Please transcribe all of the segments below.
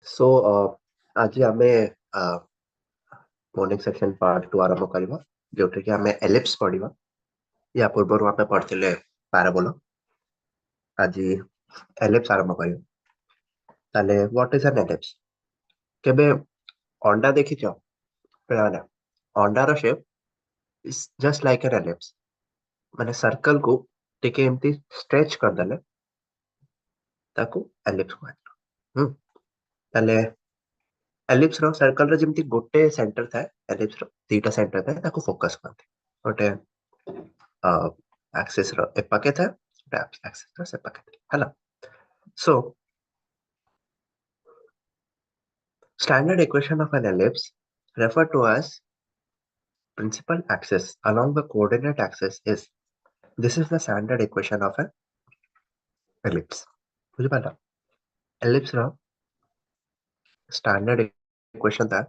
सो आज आमे morning section part 2 आरंभ करबा जोटे कि हमें एलिप्स पढ़िबा या पूर्व आमे पढ़थिले पैराबोला आज एलिप्स आरंभ करबा ताले व्हाट इज एन एलिप्स केबे अंडा देखिछो पेलाने अंडा रो shape is just like an ellipse माने सर्कल को टिके एम्ति स्ट्रेच कर देले ताको एलिप्स कहै ताले एलिप्स रो सर्कल रो जेमति गोटे सेंटर थाए एलिप्स रो तीटा सेंटर थाए ताको फोकस करते गोटे एक्सिस रो एपाके थाए गोटे एक्सिस रो सेपाके थाए हला सो standard equation of an ellipse referred to as principal axis along the coordinate axis is this is the standard equation of an ellipse बुझि पाला ellipse रो standard equation था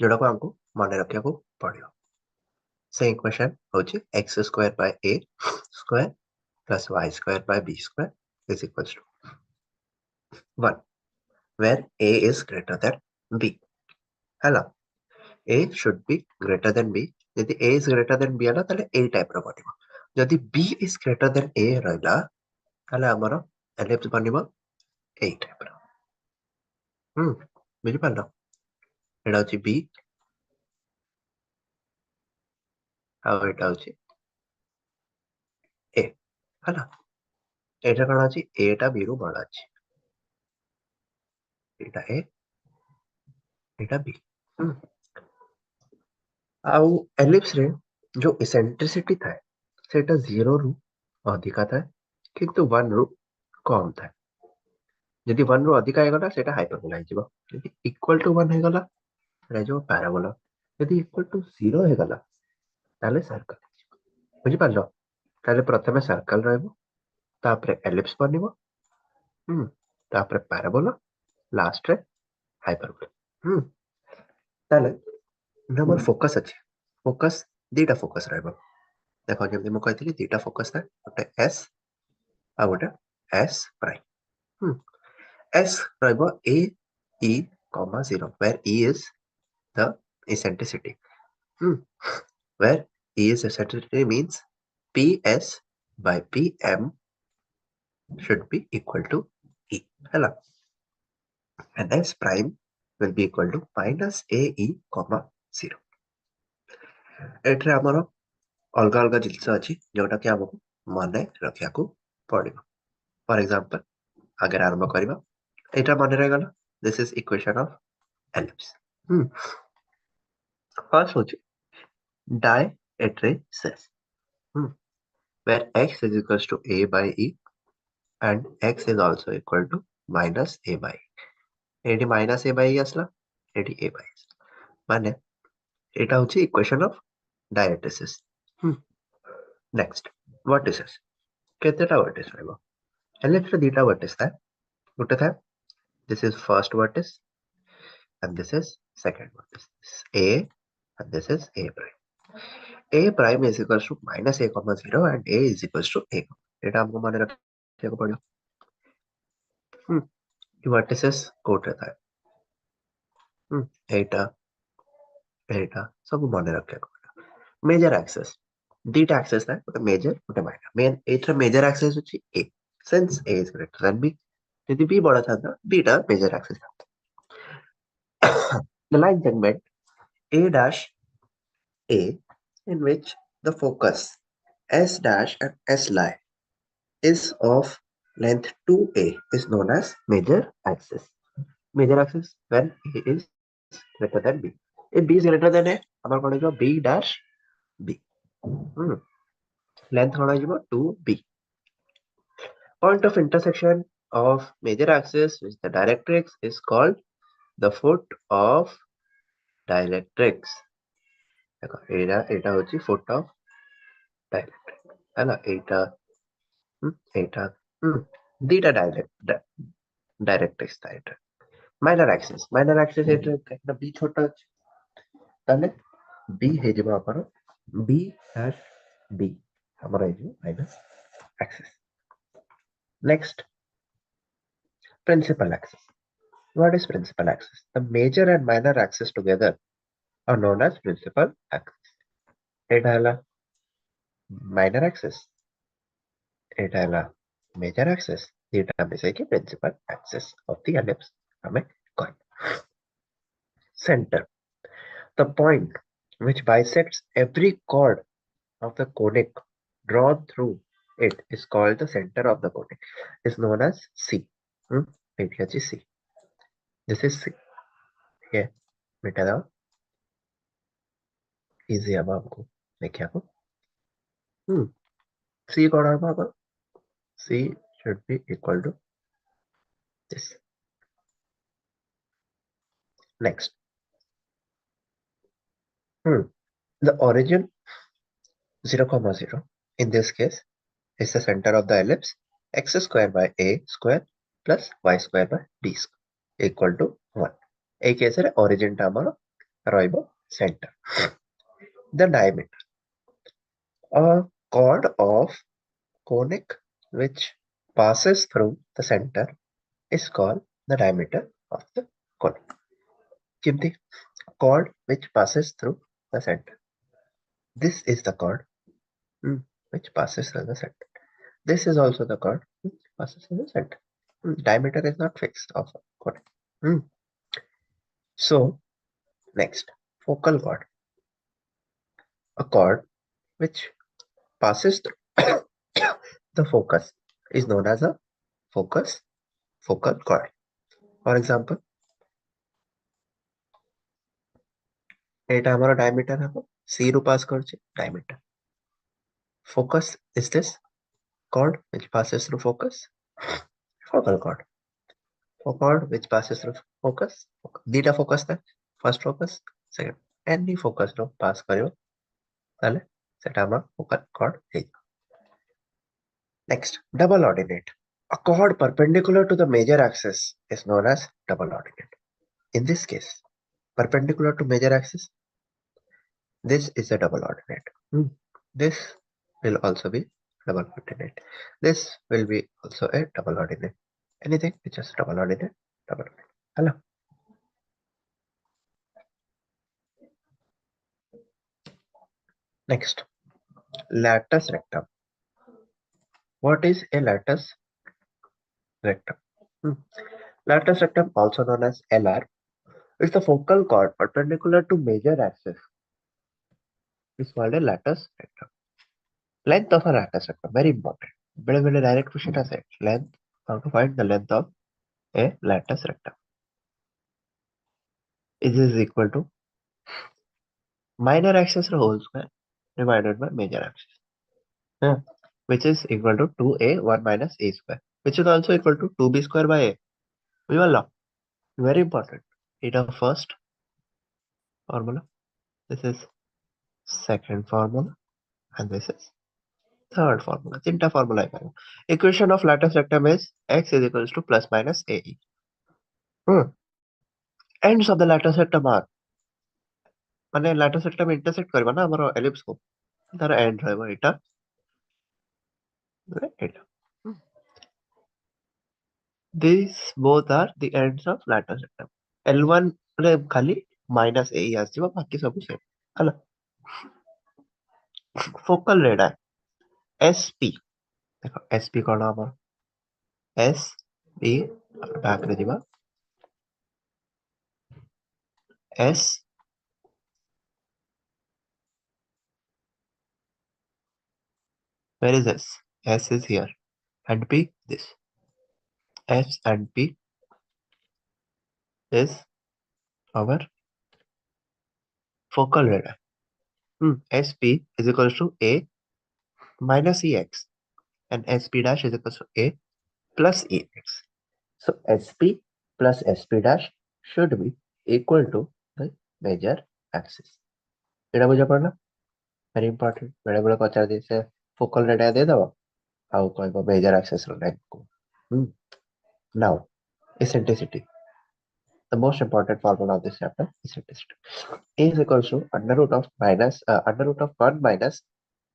जोड़ा को हमको माने रखिया को पड़ियो से इक्वेशन होची x square by a square plus y square by b square is equals to 1 where a is greater than b हैला a should be greater than b यदि a is greater than b हला ताले a type रो बनिबो यदि b is greater than a रहला ताले हमरो ellipse बनिबो a type रो बुझि पालो एडा होची b आ एटा होची a हला एटा कोन होची a टा b रो बड़ा अछि एटा a एटा b आउ एलिप्स रे जो इसेंट्रिसिटी थाए सेटा 0 रु अधिका थाए किंतु 1 रु कम थाए यदि 1 रु अधिका हेगला सेटा हाइपरबोला हिजिबो यदि इक्वल टू 1 हेगला सेटा जो पैराबोला यदि इक्वल टू 0 हेगला ताले सर्कल बुझि पालो ताले प्रथमे सर्कल रहबो तापरे एलिप्स बनिबो तापरे पैराबोला लास्ट रे हाइपरबोला ताले नंबर फोकस अछि फोकस दीटा फोकस रहबो देखो जेमति म कहथिली दीटा फोकस था गोटे s आ गोटे s प्राइम s रहबो a e 0 where e is the eccentricity where e is eccentricity means ps by pm should be equal to e hela and s prime will be equal to minus ae 0 एठरे हमरो अलग अलग जिनस अछि जोटा कि हमको माने रखिया को पड़िबो फॉर एग्जांपल अगर आरंभ करबा एटा माने रह गला this is equation of ellipse first होची डायएट्रिसिस where x is equals to a by e and x is also equal to minus a by e एटी minus a by e असला एटी a by e माने एटा होची equation of डायएट्रिसिस next vertices केतेटा vertex रहबो एलिप्स रे दीटा वर्टिस था गोटे था this is first vertex and this is second vertex a and this is a prime a prime is equals to minus a comma 0 and a is equals to a एटा हमको माने रखिया को पड़ियो vertices कोटे था एटा एटा सब माने रखिया को पड़ियो मेजर एक्सिस दीटा एक्सिस था गोटे मेजर गोटे माइनर मेन एटा मेजर एक्सिस होची a since a is greater than b यदि b बड़ा था b टा मेजर एक्सिस था the line segment a dash a in which the focus s dash and s line is of length 2a is known as major axis when a is greater than b if b is greater than a amar कोन हो b dash b length कोन हो 2b point of intersection of major axis with the directrix is called the foot of directrix देखो एटा एटा होची foot of directrix है ना एटा एटा दीटा directrix था एटा minor axis एटा एकटा b छोटा अछि ताले b हे जेबा अपन b dash b हमरा हे minus axis next principal axis What is principal axis? The major and minor axis together are known as principal axis. एटा है minor axis, एटा है major axis, एटा में से कि principal axis of the ellipse हमें कौन center. The point which bisects every chord of the conic drawn through it is called the center of the conic. Is known as C. C. This is C. Yeah. बेटा दाओ easy अब आपको देखिए आपको C कौन है पापा? C should be equal to this. Next. The origin 0, 0 in this case is the center of the ellipse x square by a square plus y square by b square equal to 1. A case origin tamara roibo center. The diameter. A chord of conic which passes through the center is called the diameter of the conic. Keep the chord which passes through the center. This is the chord which passes through the center. This is also the chord which passes through the center. Diameter is not fixed of a chord. So next, focal chord. A chord which passes through the focus is known as a focal chord. For example, एटा हमारा diameter है C रू pass करछे diameter. Focus is this chord which passes through focus. Focal chord. Focal chord which passes through focus. Dita focus था. First focus, second. Any focus रो pass करियो ताले सेटा हमारा focal chord है. Next, double ordinate. A chord perpendicular to the major axis is known as double ordinate. In this case, perpendicular to major axis, this is a double ordinate. This will also be double ordinate. This will be also a double ordinate. Anything which is double ordinate, double ordinate. Hello. Next, latus rectum. What is a latus rectum? Latus rectum, also known as LR, is the focal chord perpendicular to major axis. It's called a latus rectum. Length of a latus rectum, very important. Very direct question has it. Length, how to find the length of a latus rectum. Is equal to minor axis whole square divided by major axis, which is equal to 2a 1 minus a square, which is also equal to 2b square by a. We all know. Very important. It is first formula. This is second formula, and this is third formula. Tinta formula. Equation of latus rectum is x is equals to plus minus ae. Ends of the latus rectum are माने latus rectum intersect करबा ना हमर ellipse को तार end रहबा एटा एटा. These both are the ends of latus rectum. L1 रे खाली minus ae आसीबा बाकी सब सेम हला. फोकल रेडा SP देखो SP कोन हमर SP बैक रे दिबा S where is S? S is here and P this. S and P is our focal radii. SP is equals to A minus EX and SP dash is equals to A plus EX. So SP plus SP dash should be equal to the major axis. एटा बुझा पड़ना very important. बेले बेले पचार दी से focal radii दे दबा आउ कहबो major axis रो length को. Now eccentricity. The most important formula of this chapter is eccentricity. A is equals to under root of 1 minus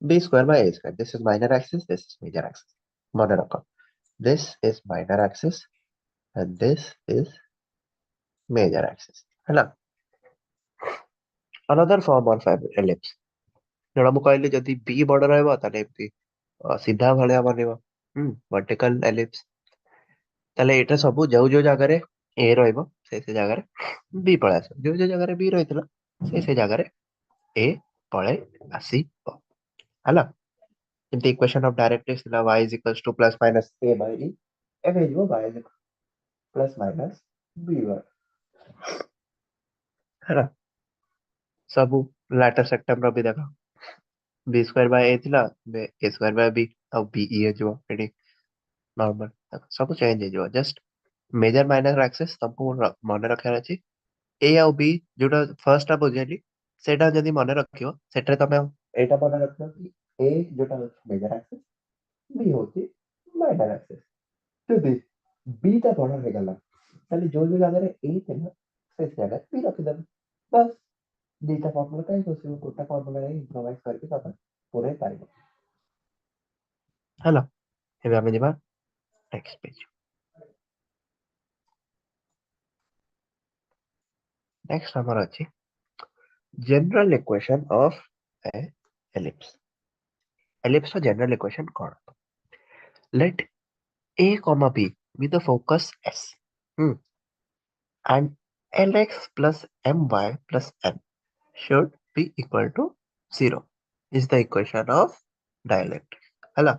b square by a square. This is minor axis, this is major axis. This is minor axis and this is major axis है ना another form of ellipse जोड़ा मु कहली जदी B बड़ रहबो ताले एमती सीधा भलिया बनिबो वर्टिकल एलिप्स ताले एटा सब जो जगह रे ए रहइबो से जगह रे बी पळे आसे जो जगह रे बी रहितला से जगह रे ए पळे आसीबो हला एमती इक्वेशन ऑफ डायरेक्ट्रिक्स ला y is equals to plus minus a by e एबे जो y is plus minus b by है ना सब लैटर सेक्टम रो भी देखा बी स्क्वायर बाय ए थिला बे ए स्क्वायर बाय बी अब बी ई है जो एडी नॉर्मल सब चेंज है जो जस्ट मेजर माइनर एक्सेस तुमको मन रखा अछि ए और बी जोटा फर्स्ट आ बुझेली सेटा जदी मन रखियो सेटरे तमे एटा मन रखियो कि ए जोटा मेजर एक्सेस बी होची माइनर एक्सेस जदी बी ता बड़ा हो गला ताले जो जो जगह रे ए थे ना से जगह बी रख दे बस दीटा फॉर्मूला का है गोटा फॉर्मूला रे इम्प्रोवाइज करके तब पूरे पाइबो हला एबे हमें जेबा नेक्स्ट पेज नेक्स्ट हमर अछि general equation of A ellipse ellipse का जनरल इक्वेशन कौन let a comma b be the focus s and lx plus my plus n should be equal to 0 is the equation of dielectric हला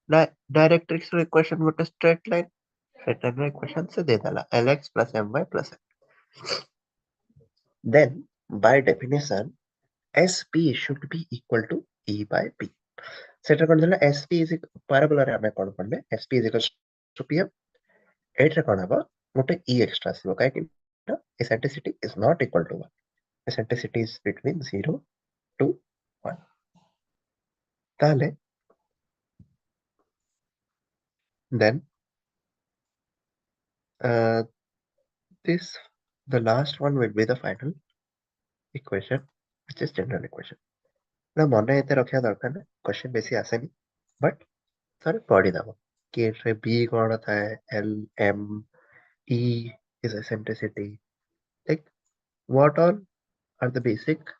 directrix रो equation गोटे straight line रो equation से दे देला lx plus my plus n then by definition sp should be equal to e by p सेटा कोन देला sp is parabola रे हमें कोन पड़ले sp is equal to pm एट रे कोन हबो गोटे e एक्स्ट्रा आसीबो काहे कि eccentricity is not equal to 1 eccentricity is between 0 to 1 ताले then uh, this the last one will be the final equation which is general equation ना मने एते रखिया दरकार ना क्वेश्चन बेसी आसेनी बट थोड़े पढ़ी दबो कि एट्रे b कोन थाए l m e is eccentricity like what all are the basic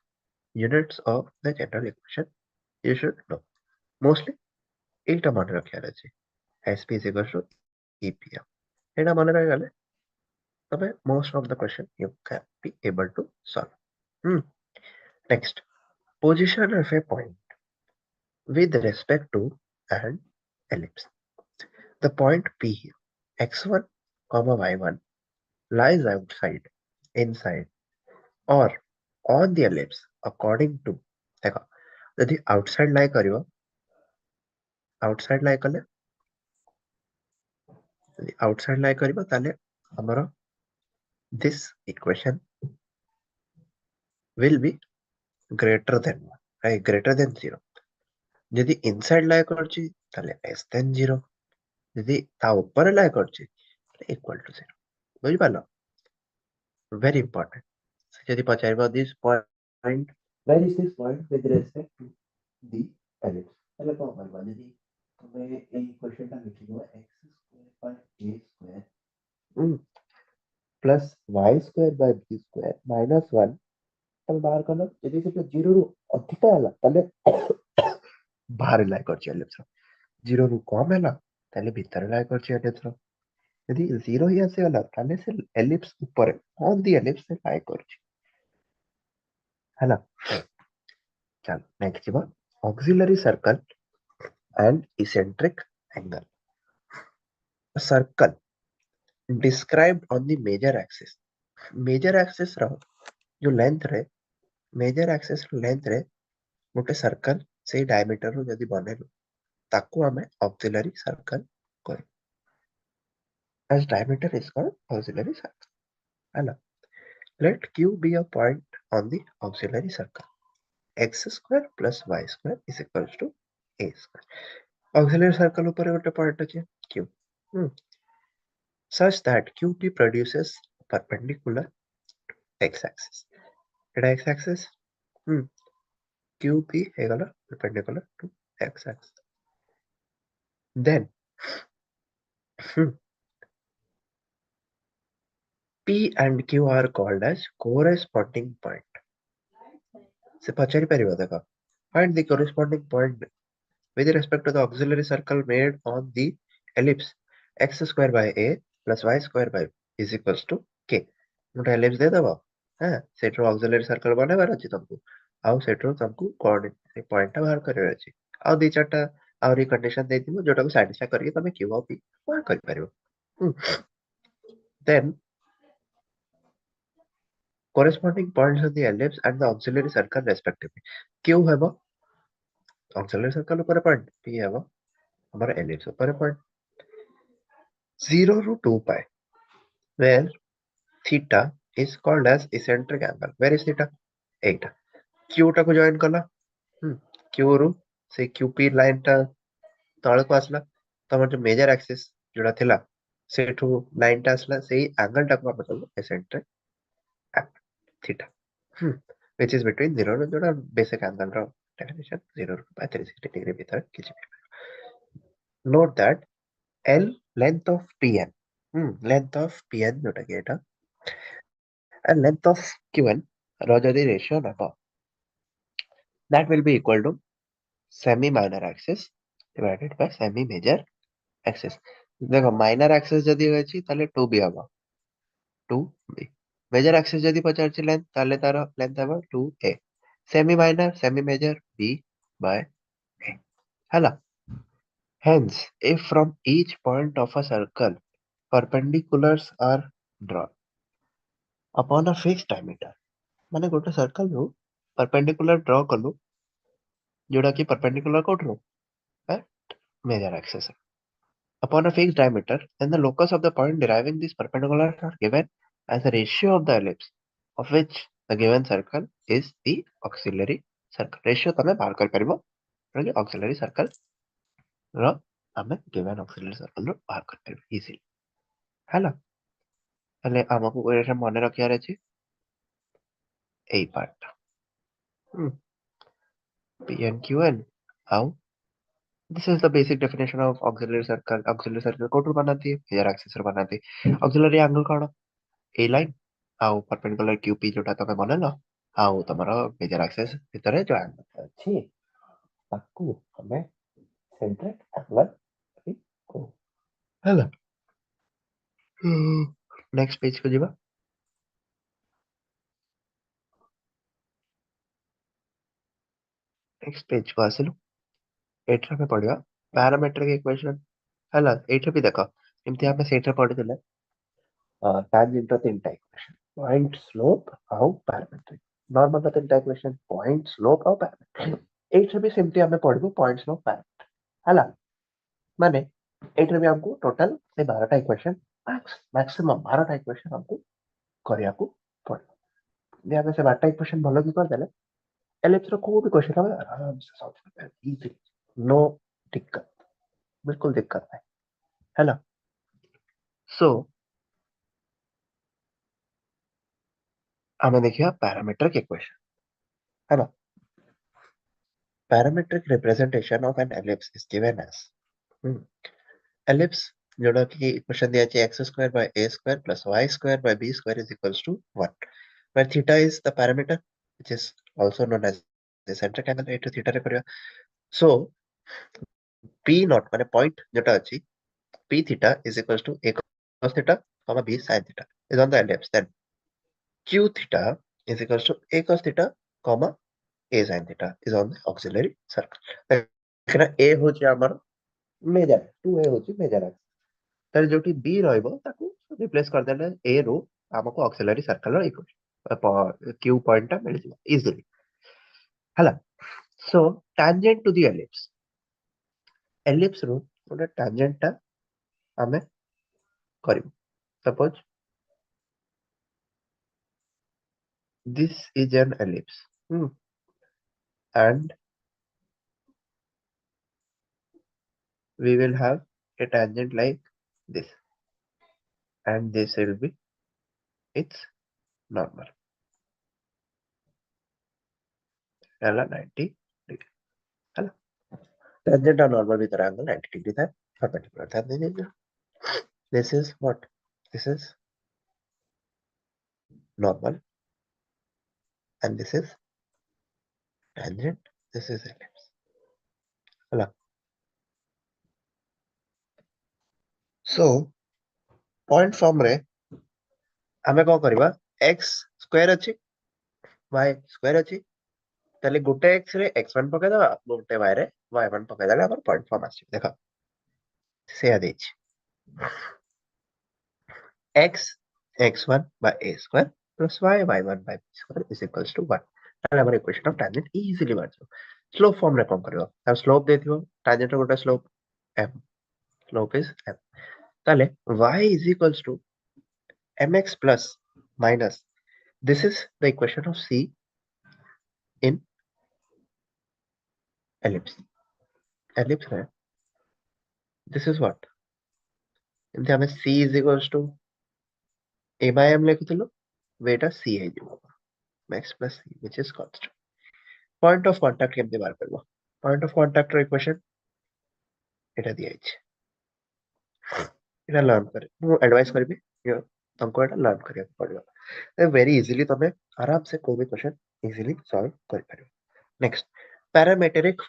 units of the general equation you should know mostly এইটা মনে রাখিয়ার আছে sp is equal to epm এটা মনে রাখলে তবে most of the question you can be able to solve next position of a point with respect to an ellipse the point p x1 comma y1 lies outside inside or on the ellipse according to देखो यदि outside lie करियो outside lie कले outside lie करियो ताले हमरो this equation will be greater than 1 right greater than 0 यदि inside lie करछि ताले less than 0 यदि ता ऊपर lie करछि ताले equal to 0 बुझि पालो very important यदि पचारिबो this point where is this point with respect to the ellipse ताले कोन करबा यदि तमे ए इक्वेशन टा लिखिबो x square by a square plus y square by b square minus 1 तब बाहर करलो यदि से 0 रु अधिक होला ताले बाहर लाई करछि एलिप्स 0 रु कम होला ताले भीतर लाई करछि एलिप्स यदि 0 ही आसे होला ताले से एलिप्स ऊपर ऑन द एलिप्स से लाई करछि हैला चल नेक्स्ट जीवा auxiliary circle and eccentric angle a circle described on the major axis रो जो लेंथ रे मेजर एक्सिस लेंथ रे गोटे सर्कल से डायमीटर रो जदी बनेलो ताको हमें ऑक्सिलरी सर्कल कहे as diameter is called auxiliary circle हैला let q be a point on the auxiliary circle x square plus y square is equals to a square auxiliary circle ऊपर गोटे point अछि q such that qp produces perpendicular x axis Etah x axis qp हेगला perpendicular to x axis then P and Q are called as corresponding point. से पचारि परिबो देखो. Find the corresponding point with respect to the auxiliary circle made on the ellipse x square by a plus y square by is equals to k. ଗୋଟେ ellipse ଦେଇଦବ ସେଠୁ auxiliary circle ବନେଇବାର ଅଛି ତମକୁ ଆଉ ସେଠୁ ତମକୁ coordinate ସେ point ଟା ବାହାର କରିବାର ଅଛି ଆଉ ଦି ଚାରିଟା ଆହୁରି condition ଦେଇଥିବ ଯୋଉଟାକୁ satisfy କରିକି ତମେ q ଆଉ p ବାହାର କରିପାରିବ. Then corresponding points on the ellipse and the auxiliary circle respectively. Q ହେବ auxiliary circle ଉପରେ point, P ହେବ ଆମର ellipse ଉପରେ point. 0 ରୁ 2 pi, where theta is called as eccentric angle. Where is theta? এইটা. Q ଟାକୁ join କଲ, Q ରୁ ସେ QP line ଟା ତଳକୁ ଆସିଲା, ତମର ଯୋଉ major axis ଯୋଉଟା ଥିଲା ସେଠୁ line ଟା ଆସିଲା, ସେଇ angle ଟାକୁ ଆମେ କହିବୁ eccentric angle, theta. Which is between 0 ରୁ ଯୋଉଟା basic angle ର definition 0 ରୁ 360 degree ଭିତରେ କିଛି ବି. Note that L length of PN, length of PN जोटा कि एटा, and length of QN ର ଯଦି ratio नब, that will be equal to semi minor axis divided by semi major axis. देखो minor axis जदी होची ताले 2b हबो, 2b. major axis जदी पचारछि length ताले तार length हबो 2a. semi minor semi major b by a. हला. Hence, if from each point of a circle perpendiculars are drawn upon a fixed diameter, माने गोटे सर्कल रू परपेंडिकुलर ड्रॉ कलु जोड़ा कि perpendicular कोठरू at major axis upon a fixed diameter, then the locus of the point deriving these perpendiculars are given as a ratio of the ellipse of which the given circle is the auxiliary circle. Ratio तमे बाहर कर परिबो कि auxiliary circle रो हमें given auxiliary circle रो बाहर कर परिबो easily. हैला हेले हमको एटा मने रखियार अछि एई part P and Q and how. This is the basic definition of auxiliary circle. Auxiliary circle कोठू बनाती है, major axis रो बनाती है. Auxiliary angle कौन? A line आउ perpendicular QP जोटा तमे बनेलो आउ तमरो major axis भितरे जो angle अछि ताकू हमें centric angle को हैला. नेक्स्ट पेज को जीवा. नेक्स्ट पेज को आसिलु. एठरा में पढ़िया पैरामेट्रिक इक्वेशन हैला. एठे भी देखो एमती हमें सेठे पढ़िथिले tangent रो तीनटा इक्वेशन, पॉइंट स्लोप आउ पैरामेट्रिक. नॉर्मल रो तीनटा इक्वेशन, पॉइंट स्लोप आउ पैरामेट्रिक. एठे भी सेमती हमें पढ़बो पॉइंट स्लोप पैरामेट्रिक हैला. माने एठे भी हमको टोटल से 12 टा इक्वेशन मैक्सिमम 12 टा इक्वेशन हमको करिया को पड़ो. जे हमें से 12 टा इक्वेशन भलो की कर देले एलिप्स रो को भी क्वेश्चन हमें आराम से सॉल्व कर पाए इजीली, नो दिक्कत, बिल्कुल दिक्कत नहीं है ना. सो हमें देखिए पैरामीट्रिक इक्वेशन है ना. Parametric representation of an ellipse is given as ellipse जोड़ा कि इक्वेशन दिया है x square by a square plus y square by b square is equals to 1, where theta is the parameter which is also known as the centric angle. एटू theta रे करिया. So p nought माने point जोटा अछि p theta is equals to a cos theta comma b sin theta is on the ellipse. Then q theta is equals to a cos theta comma a sin theta is on the auxiliary circle. देखना a होची हमर major 2a होची major axis तर जोटी b रहइबो ताकू replace कर देले a रो हमको ऑक्सिलरी सर्कल रो इक्वेशन q पॉइंट ता मिल जिवो इजीली हला. So tangent to the ellipse रो गोटे टैंजेंट ता हमें करिवो. Suppose this is an ellipse and we will have a tangent like this and this will be its normal हैला 90 degree हैला. tangent और normal भीतर angle 90 degree था perpendicular था. this is what this is normal, and this is tangent, this is ellipse. Hello. So point form रे आमे कौन करिबा x स्क्वायर अछि y स्क्वायर अछि ताले गोटे x रे x1 पके दबा गोटे y रे y1 पके देला हमर पॉइंट फॉर्म आछि देखा से आ देछि x x1 by a square plus y y1 by b square is equals to 1 ताले हमर इक्वेशन ऑफ टेंजेंट इजीली बात स्लोप फॉर्म रे कौन करिबा अब स्लोप देथियो टेंजेंट रो गोटे slope m slope is m ताले y is equals to mx plus minus this is the equation of c in ellipse है this is what एमती हमें c is equals to a by m लिखुथिलो वेटा c है जो max plus c which is constant point of contact केमती बार करबो point of contact रो equation एटा दिया है एटा लर्न करे मु एडवाइस करबी तुमको एटा लर्न करिया पड़ियो वेरी इजीली तमे आराम से कोई भी क्वेश्चन इजीली सॉल्व कर पारियो नेक्स्ट पैरामेट्रिक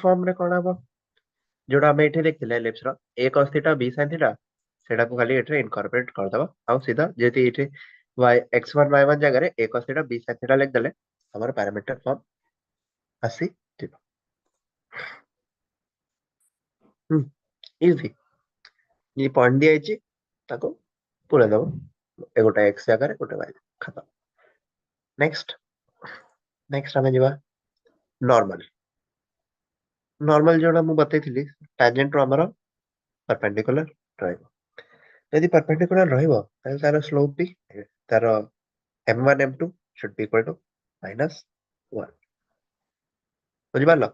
फॉर्म रे कोन हबो जोड़ा हम एठी देखथिले एलिप्स रो a cos थीटा b sin थीटा सेटा को खाली एठी इनकॉर्पोरेट कर दबा आ सीधा जेती एठी y x1 y1 जगह रे a cos थीटा b sin थीटा लिख देले हमर पैरामीटर फॉर्म आसी थिबा इजी ये पॉइंट दिया अछि ताको पूरा दबो ए गोटा x जगह रे गोटा y खत्म नेक्स्ट नेक्स्ट हमें जीवा नॉर्मल नॉर्मल जोड़ा मु बतैथिली टैंजेंट रो हमर परपेंडिकुलर रहइबो यदि परपेंडिकुलर रहइबो ताले तार स्लोप भी तार m1 m2 should be equal to minus 1 बुझि पारलो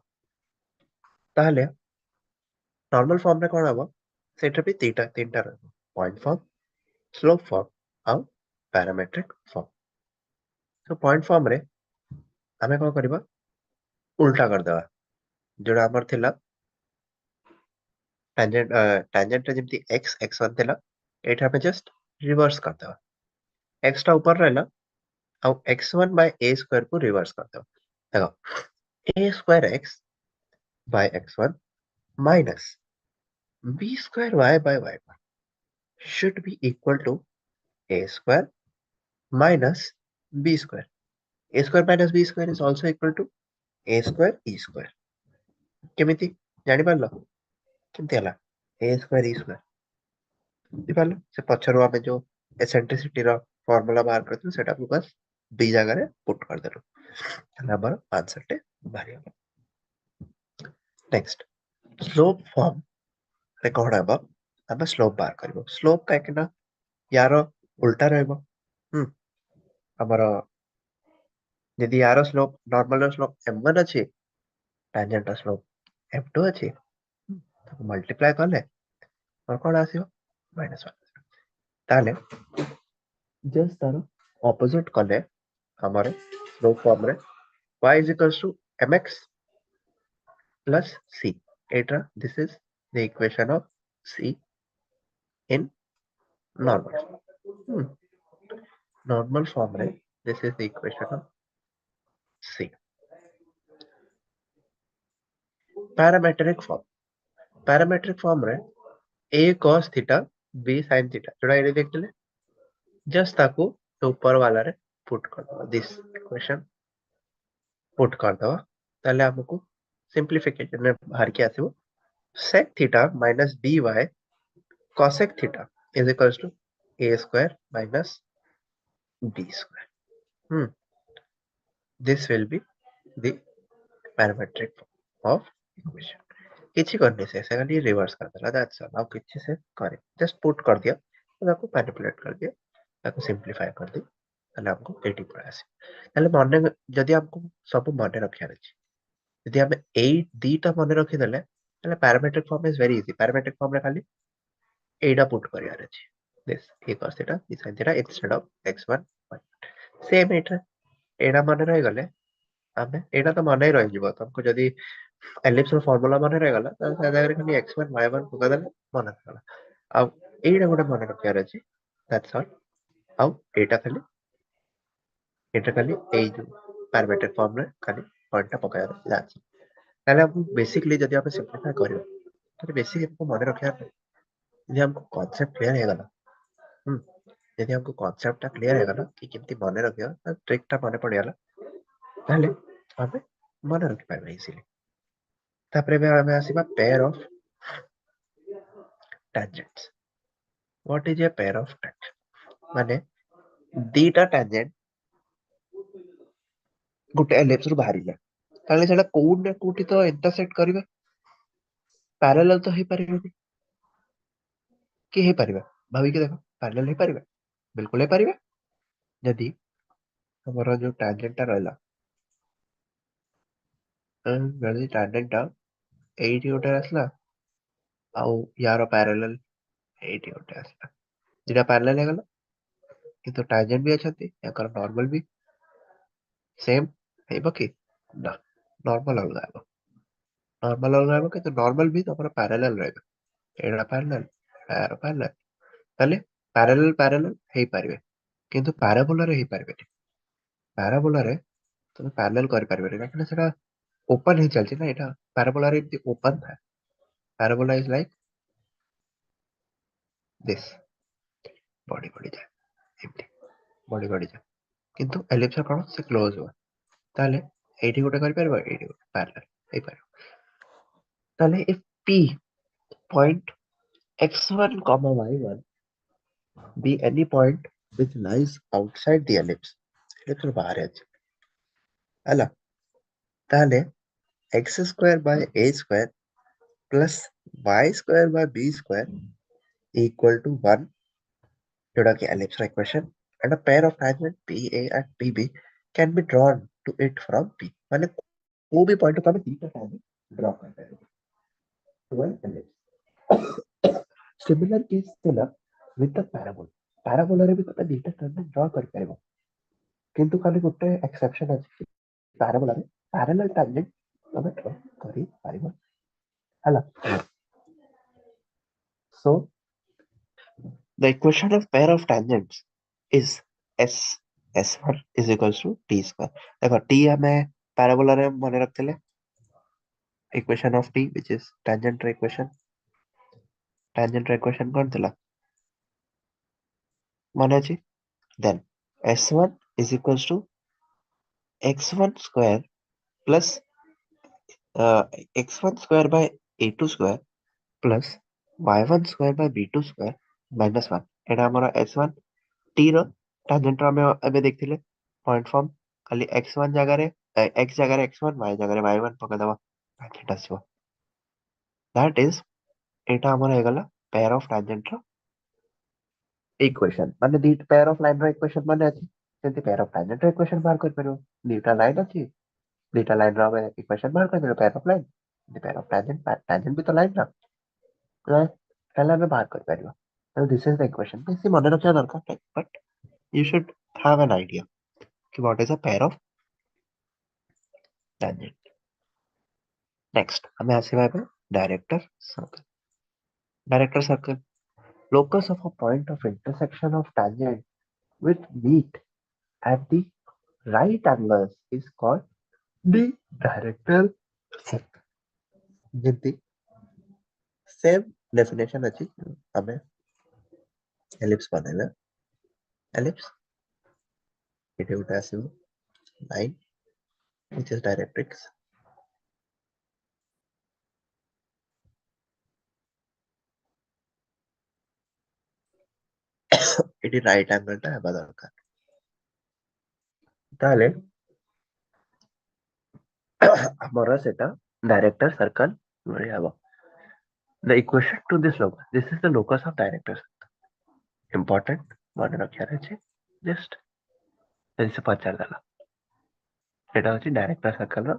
ताहले नॉर्मल फॉर्म रे कोन हबो सेटा भी तीनटा रहइबो पॉइंट फॉर्म स्लोप फॉर्म आ पैरामेट्रिक फॉर्म तो पॉइंट फॉर्म रे हमें कोन करबा उल्टा कर देबा जोड़ा हमर थिला टैंजेंट रे जेमती x x1 थिला एटा पे जस्ट रिवर्स कर देबा x टा ऊपर रहला आ x1 by a स्क्वायर को रिवर्स कर देबा देखो a square x by x1 minus b square y by y1 should be equal to a square minus b square. A square minus b square is also equal to a square e square. केमिति जानि पारलो केमति हला a square e square बुझि पारलो से पछरो हमें जो eccentricity रो formula बाहर करथि सेटा को बस b जगह रे पुट कर देलो तला हमर आंसर टे बाहर आबो नेक्स्ट स्लोप फॉर्म रे कोन हबो हम स्लोप बाहर करबो स्लोप का केना यार उल्टा रहबो हमर यदि यार स्लोप नॉर्मल स्लोप m1 अछि टैंजेंट स्लोप m2 अछि तो मल्टीप्लाई करले और कोन आसीबो -1 ताले जस्ट तार ऑपोजिट करले हमर स्लोप फॉर्म रे y is equals to mx plus c Etah this is the equation of c in normal form रे this is the equation of c parametric form रे a cos थीटा b sin theta जोड़ा AD देखले just ताको तो ऊपर वाला रे पुट कर दो दिस इक्वेशन पुट कर दो ताले हमको सिंपलीफिकेशन में बाहर के आसीबो sec theta minus by cosec theta is equals to a square minus b square this will be the parametric form of equation किछि करने से खाली रिवर्स कर देला दैट्स ऑल अब किछि से करे जस्ट पुट कर दिया ताको मैनिपुलेट कर दिया ताको सिंपलीफाई कर दी ताले हमको 80 पड़ा आसी ताले माने जदी हमको सब माने रखिया अछि यदि हम 8 दीटा माने रखि देले ताले parametric form is very easy parametric form रे खाली एडा पुट करिया अछि दिस a cos थीटा b sin theta instead of x1 same एडा माने रहि गले हमें एडा तो माने रहि जिवो तुमको जदी एलिप्स रो फार्मूला माने रहि गला त सादा खाली x1 y1 पका देले माने रहि गला अब एडा गोटे माने रखिया अछि दैट्स ऑल ଆଉ ଏଇଟା ଖାଲି ଏଇ ଯୋଉ ପାରାମେଟ୍ରିକ ଫର୍ମରେ ଖାଲି ପଏଣ୍ଟଟା ପକାଇବାର ଅଛି। ତାହେଲେ ଆମକୁ ବେସିକଲି ଯଦି ଆମେ ସିମ୍ପ୍ଲିଫାଇ କରିବା ତାହେଲେ ବେସିକ ଆମକୁ ମନେ ରଖିବାର ନାହିଁ। ଯଦି ଆମକୁ କନସେପ୍ଟ କ୍ଲିୟର ହେଇଗଲା, ଯଦି ଆମକୁ କନସେପ୍ଟଟା କ୍ଲିୟର ହେଇଗଲା କି କେମିତି ମନେ ରଖିବା, ଟ୍ରିକଟା ମନେ ପଡ଼ିଗଲା, ତାହେଲେ ଆମେ ମନେ ରଖିପାରିବା ଇଜିଲି। ତାପରେ ଏବେ ଆମେ ଆସିବା pair of tangents. What is a pair of tangents? ମାନେ ଦିଟା tangent ଗୋଟେ ellipse ରୁ ବାହାରିଲା, ତାହେଲେ ସେଟା କୋଉଠି ନା କୋଉଠି ତ intersect କରିବେ। parallel ତ ହେଇପାରିବନି କି ହେଇପାରିବା? ଭାବିକି ଦେଖ, parallel ହେଇପାରିବା? ବିଲକୁଲ ହେଇପାରିବା। ଯଦି ଆମର ଯୋଉ tangent ଟା ରହିଲା, ଯଦି tangent ଟା ଏଇଠି ଗୋଟେ ଆସିଲା ଆଉ ୟାର parallel ଏଇଠି ଗୋଟେ ଆସିଲା, ଦିଟା parallel ହେଇଗଲା, କିନ୍ତୁ tangent ବି ଅଛନ୍ତି, ୟାଙ୍କର normal ବି ସେମ୍ ହେଇବ କି? ନା, normal ଅଲଗା ହେବ। normal ଅଲଗା ହେବ, କିନ୍ତୁ normal ବି ତମର parallel ରହିବ। ଏଇଟା parallel, ଏହାର parallel, ତାହେଲେ parallel ହେଇପାରିବେ, କିନ୍ତୁ ପାରାବୋଲାରେ ହେଇପାରିବେନି। ପାରାବୋଲାରେ ତମେ parallel କରିପାରିବନି, କାହିଁକିନା ସେଟା ଓପନ ହେଇ ଚାଲିଛି ନା। ଏଇଟା ପାରାବୋଲାରେ ଏମିତି ଓପନ ଥାଏ। ପାରାବୋଲା ଇଜ ଲାଇକ୍ ଦିସ୍, ବଢି ବଢିଯାଏ, ଏମିତି ବଢିଯାଏ, କିନ୍ତୁ ଏଲିପ୍ସରେ କଣ, ସେ କ୍ଲୋଜ ହୁଏ। ତାହେଲେ ଏଇଠି ଗୋଟେ କରିପାରିବ, ଏଇଠି ଗୋଟେ parallel ହେଇପାରିବ। ତାହେଲେ if P point x1, y1 be any point which lies outside the ellipse, ellipse ରୁ ବାହାରେ ଅଛି ହେଲା, ତାହେଲେ x square by a square plus y square by b square equal to 1, जोड़ा कि ellipse equation, and a pair of tangent PA and PB can be drawn to it from P। माने वो भी पॉइंट पे हमें तीन tangent draw करते हैं to an ellipse। Similar case थिला with the parabola। parabola रे भी तमे दीटा tangent ड्रॉ कर पाइबो, किंतु खाली गोटे एक्सेप्शन अछि, parabola रे parallel tangent तमे ड्रॉ करि पाइबो हला। So the equation of pair of tangents is s s1 is equals to t square। देखो t हमें parabola रे मने रखथिले, equation of t which is tangent equation। tangent equation कोन थिला मने अछि? then s1 is equals to x1 square plus x1 square by a2 square plus y1 square by b2 square minus 1। एटा हमरा s1 t रो tangent रो हमें एबे देखथिले point form, खाली x1 जगह रे x जगह रे x1, y जगह रे y1 पका दबा, tangent आसीबो। that is एटा हमरा हेगला पेयर ऑफ tangent रो इक्वेशन। माने दी पेयर ऑफ लाइन रो इक्वेशन माने अछि, सेंति पेयर ऑफ tangent रो इक्वेशन बाहर कर परबो। दीटा लाइन अछि, दीटा लाइन रो हमें इक्वेशन बाहर कर देबो, pair of line, pair of tangent, tangent भी तो लाइन ना, right? पहले हमें बाहर कर परबो। So this is the equation। बेसी मने रखिया दरकार, but you should have an idea कि what is a pair of tangent। next हमें आसीबा एबे director circle. Director circle, locus of a point of intersection of tangent with meet at the right angles is called the director circle। ଯେମିତି same definition अछि, हमें ellipse बनेला, ellipse एटे उठा आसीबो line which is directrix, एटी right angle टा हेबा दरकार। ताले हमरा सेटा डायरेक्टर सर्कल मिल जाबो। the equation to this locus, this is the locus of director circle। important मने रखिया अछि, just जैसे पचार देला, एटा होची डायरेक्टर सर्कल रो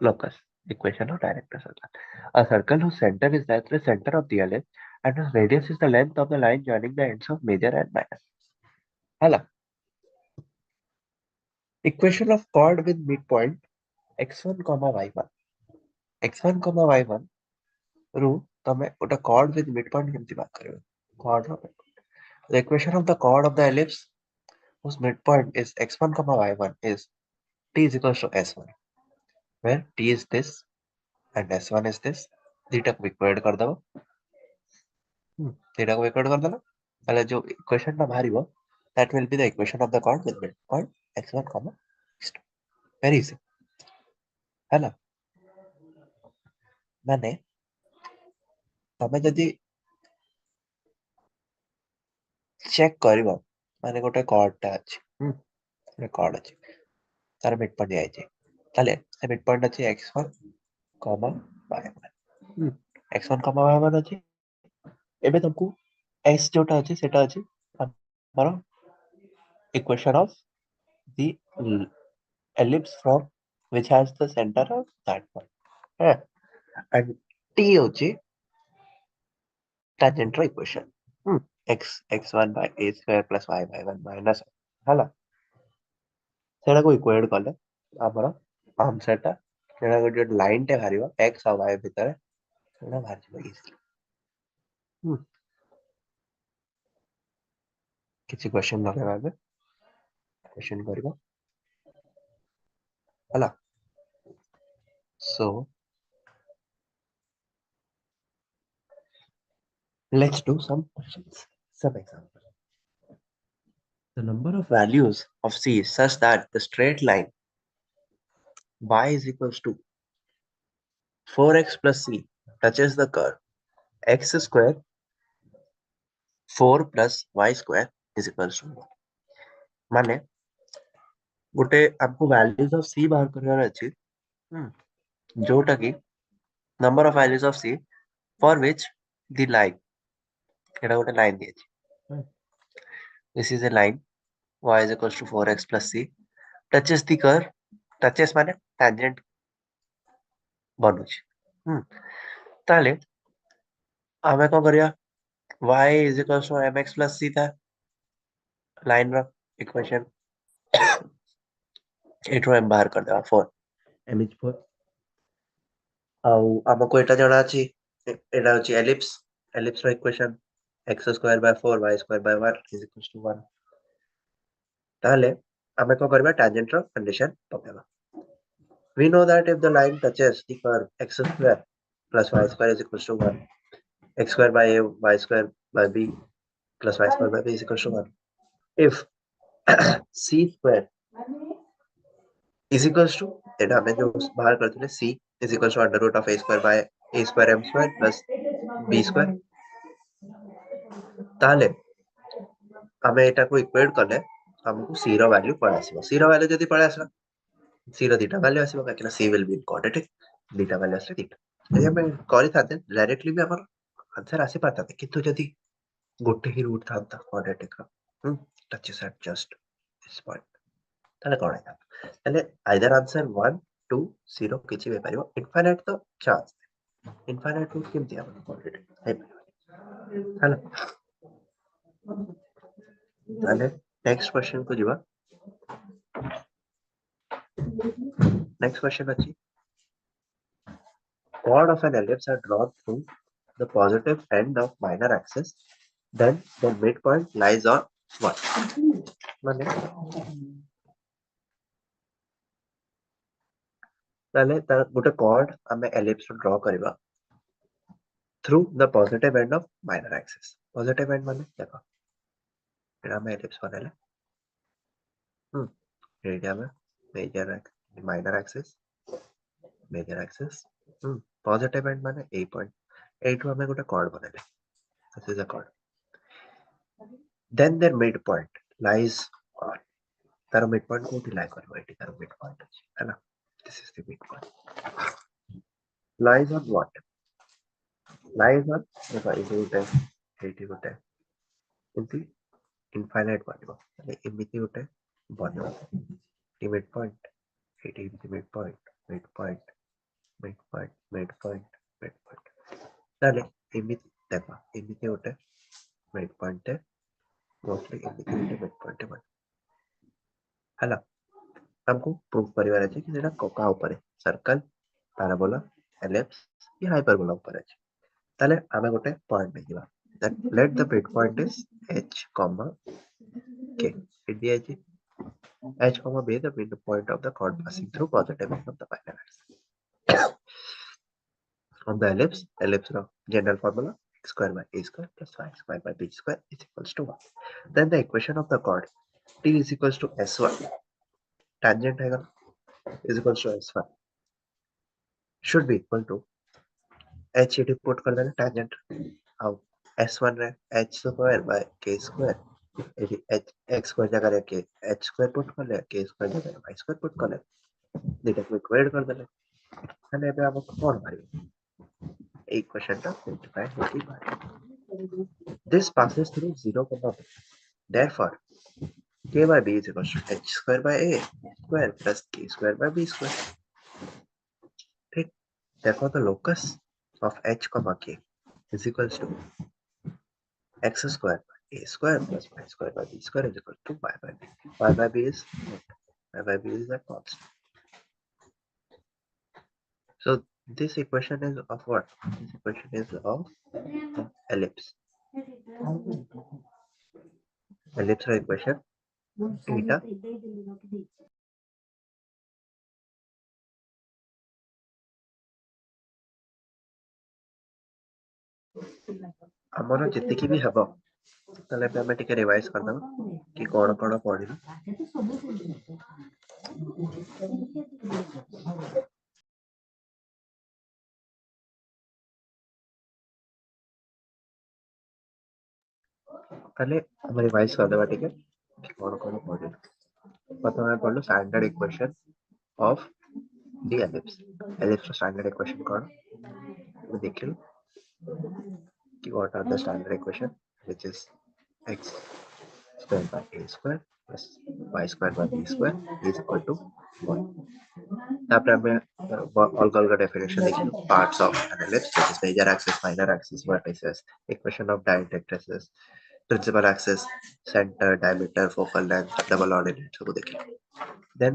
locus, equation of director circle। a circle whose center is at the center of the ellipse and whose radius is the length of the line joining the ends of major and minor। हाला, equation of chord with midpoint x1, y1, x1, y1 ରୁ तमे ओटा chord with midpoint केमति बात करियो, chord row the equation of the chord of the ellipse whose midpoint is x1 comma y1 is t is equals to s1, where t is this and s1 is this. theta को equate कर दो, theta को equate कर देना, ताले जो equation ना बाहरी वो, that will be the equation of the chord with midpoint x1 comma x2. Very easy, है ना? माने तमे जदि चेक करिवो, माने गोटे chord टा अछि, गोटे chord अछि, तार midpoint दिया अछि, ताले से midpoint अछि x1 comma y1, x1 comma y1 अछि. एबे तुमको s जोटा अछि सेटा अछि हमर equation of the ellipse from which has the center of that point. And t होची tangential equation. x1 by a square plus y by 1 minus हाला सेटा को इक्वेट करले हमर आंसरटा सेटा को जो लाइन टे बाहरिबो x और y भितर सेटा बाहर जिवो इजी. किछि क्वेश्चन लगे क्वेश्चन करिबो हाला. So let's do some questions, some examples. The number of values of c is such that the straight line y is equals to 4x plus c touches the curve x square 4 plus y square is equals to 1. माने गोटे आपको values of c बाहर करवार अछि, जोटा कि number of values of c for which the line एटा गोटे line दिए अछि. This is a line y is equals to 4x plus c touches the curve, touches माने tangent बनुछि. ताले आमे को करिया y is equals to mx plus c था line रो इक्वेशन एठो हम बाहर कर देबा 4 m is 4 आउ हमको एटा जणा अछि एटा अछि ellipse रो equation x square by 4 y square by 1 is equals to 1. ताले आमे को करबा tangent रो कंडीशन पकेबा. We know that if the line touches the curve x square plus y square is equals to 1, x square by a y square by b plus y square by b is equals to 1. If c square is equals to एटा हमें जो बाहर करते हैं c is equals to under root of a square by a square m square plus b square. ताले हमें एटा को equate करले हमको c रो वैल्यू पड़ा आसीबो. c रो वैल्यू जदी पड़ा आसला c रो थीटा वैल्यू आसीबो काकि ना c will be quadratic, theta value आसला थीटा. ए हमें करि थाते डायरेक्टली भी हमर आंसर आसी पाता किंतु जदी गोटे ही रूट था क्वाड्रेटिक का touches at just this point ताले कोन है ताले आइदर आंसर 1 2 0 किछि भी पारिबो. इनफाइनाइट तो चांस इनफाइनाइट रूट केमति हम क्वाड्रेटिक है हला. ताले नेक्स्ट क्वेश्चन को जिवा. नेक्स्ट क्वेश्चन अछि chord of an ellipse are drawn through the positive end of minor axis, then the midpoint lies on what? माने ताले गोटे chord हमें ellipse रो ड्रा करबा through the positive end of minor axis. Positive end माने देखो एटा हमें ellipse बनेला area में minor axis positive end माने a point a हमें गोटे chord बनेला. This is a chord. Then their midpoint lies on तार midpoint को लाई करबो एटी तार midpoint अछि है ना. This is the midpoint. Lies on what? Lies on देखो इसे गोटे एटी गोटे एमती infinite बनिबो माने एमिति गोटे बनिबो the midpoint एटी midpoint ताले एमिति देखो एमिति गोटे midpoint है मोस्टली एमिति गोटे midpoint है हला. हमको प्रूफ करिवार अछि कि जेटा कोका ऊपर सर्कल पैराबोला एलिप्स या हाइपरबोला ऊपर अछि. ताले आमे गोटे पॉइंट नै दिबा that let the midpoint is h comma k it दिया है h comma b the midpoint of the chord passing through positive end of the binary axis on the ellipse of general formula x square by a square plus 5 square by b square is equals to 1. Then the equation of the chord t is equals to s1 tangent is equals to s1 should be equal to h it put कर देना tangent how s1 रे h square by k square h x square जगह रह के h square put कर ले k square जगह y square put कर ले दुटा को इक्वेट कर देले અને ଏବେ ଆମକୁ କଣ ବାହାରିବ এই क्वेश्चनটা सिंप्लिफाई होती है this passes through 0 comma b therefore k by b is equals to h square by a square plus k square by b square ठीक therefore the locus of h comma k is equals to x square by a square plus y square by b square is equal to y by b. Y by b is what? Y by b is a constant. So this equation is of what? This equation is of ellipse. Ellipse equation theta ଆମର ଯେତିକି ବି ହେବ ତାହେଲେ ଏବେ ଆମେ ଟିକେ revise କରିଦେବା କି କଣ କଣ ପଢିଲୁ ତାହେଲେ ଆମେ ରିଭାଇଜ କରିଦେବା ଟିକେ କି କଣ କଣ ପଢିଲୁ ପ୍ରଥମେ ଆମେ ପଢିଲୁ standard equation of the ellipse. Ellipse ର standard equation କଣ ଆମେ ଦେଖିଲୁ कि what are the standard equation which is x square by a square plus y square by b square is equal to 1. तापर हमें अलग अलग definition देखिलु parts of an ellipse which is major axis, minor axis, vertices, equation of dialectrices, principal axis, center, diameter, focal length, double ordinate सब देखिलु. Then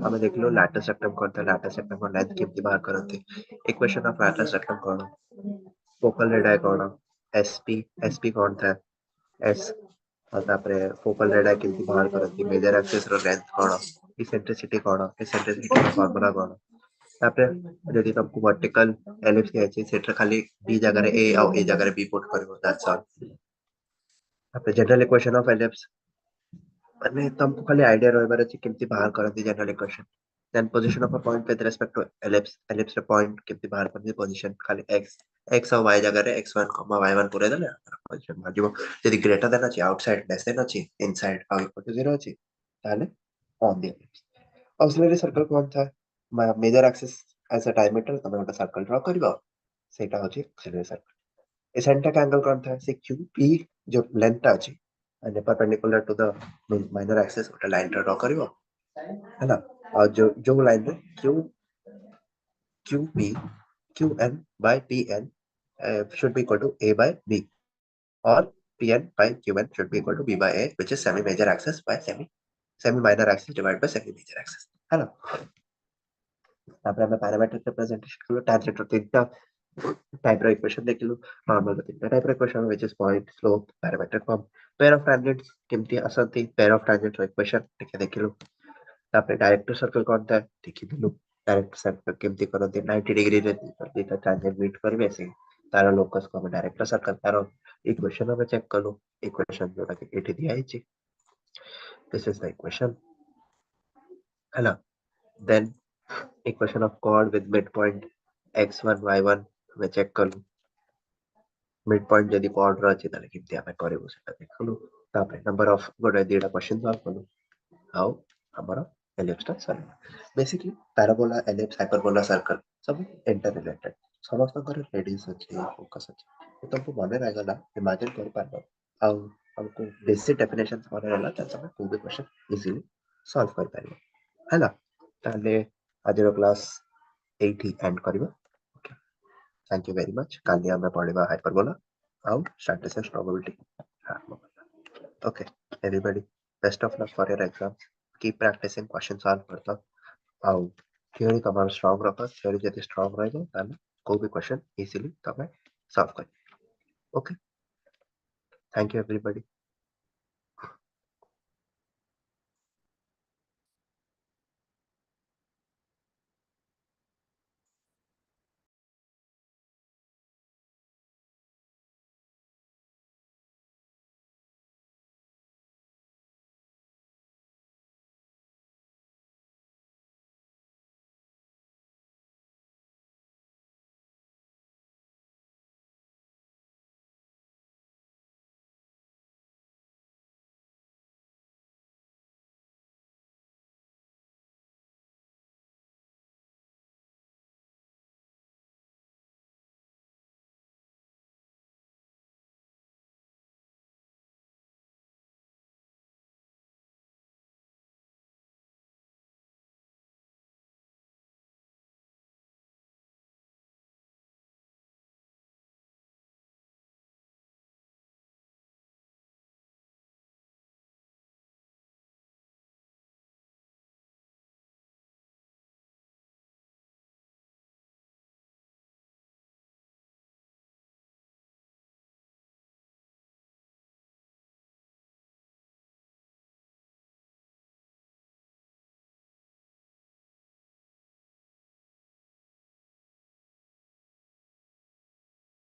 हमें देखिलु lateral septum कौन था lateral septum को length कितनी बाहर करते equation of lateral septum कौन focal radii कौन sp कौन था s और तापरे focal radii कितनी बाहर करते major axis रो length कौन eccentricity कौन eccentricity का formula कौन तापरे यदि तुमको vertical ellipse दिया सेटर खाली b जगह रे a और a जगह रे b पुट करिवो that's all. तापरे general equation of ellipse माने तुमको खाली आइडिया रहबार अछि केमती बाहर करती general equation then position of a point with respect to ellipse रे पॉइंट केमती बाहर करती पोजीशन खाली x और y जगह रे x1 y1 पुरे देले पोजीशन माजिबो यदि ग्रेटर देन अछि आउटसाइड लेस देन अछि इनसाइड और इक्वल टू 0 अछि ताले on the ellipse auxiliary circle कोन था major axis as a diameter तमे ओटा सर्कल ड्रा करबो सेटा होछि ऑक्सिलरी सर्कल एसेंट्रिक एंगल कोन था से qp जो लेंथ अछि and perpendicular to the minor axis ଗୋଟେ ଲାଇନ ଟା ଡ୍ର କରିବ ହେଲା ଆଉ जो लाइन रे qp qn by pn should be equal to a by b or pn by qn should be equal to b by a which is semi major axis by semi minor axis divided by semi major axis ହେଲା तापर हमें parametric representation कलो tangent रो तीनटा type रो equation देखिलु normal तीनटा type रो equation which is point slope parametric form pair of tangents केमती असंती पेयर ऑफ टैंजेंट रो इक्वेशन ठीक है देखिलु तापर डायरेक्टर सर्कल कोन था देखिलु डायरेक्टर सर्कल केमती करते 90 डिग्री रे दीटा टैंजेंट मीट करबे से तार लोकस को डायरेक्टर सर्कल तार इक्वेशन में चेक कलो इक्वेशन जोटा कि एठी दिया है दिस इज द इक्वेशन हैला then equation of chord with midpoint x1 y1 में चेक करू midpoint जदी chord रो अछि ताले किमती आमे करबो सेटा देखलु तापर नंबर ऑफ गोटे दीटा क्वेश्चन सॉल्व करू हाउ हमर एलिप्स ता solve basically parabola ellipse hyperbola circle सब इंटर रिलेटेड समस्त कर रेडियस अछि फोकस अछि तो तुमको मने रह गला इमेजिन कर पाबो हाउ हमको बेसिक डेफिनेशन मने रहला त हम कोई भी क्वेश्चन इजीली सॉल्व कर पाबो हैला ताले आजर क्लास 8 एंड करिबो okay thank you very much काली हमें पढ़िबा हाइपरबोला हाउ स्टैटिस्टिक्स प्रोबेबिलिटी हां okay everybody best of luck for your exam keep practising question solve करता हाउ थियोरी तमाम स्ट्रांग रखो थियोरी जति स्ट्रांग रहबो ताले कोई भी क्वेश्चन इजीली तमे सॉल्व कर ओके थैंक यू एवरीबॉडी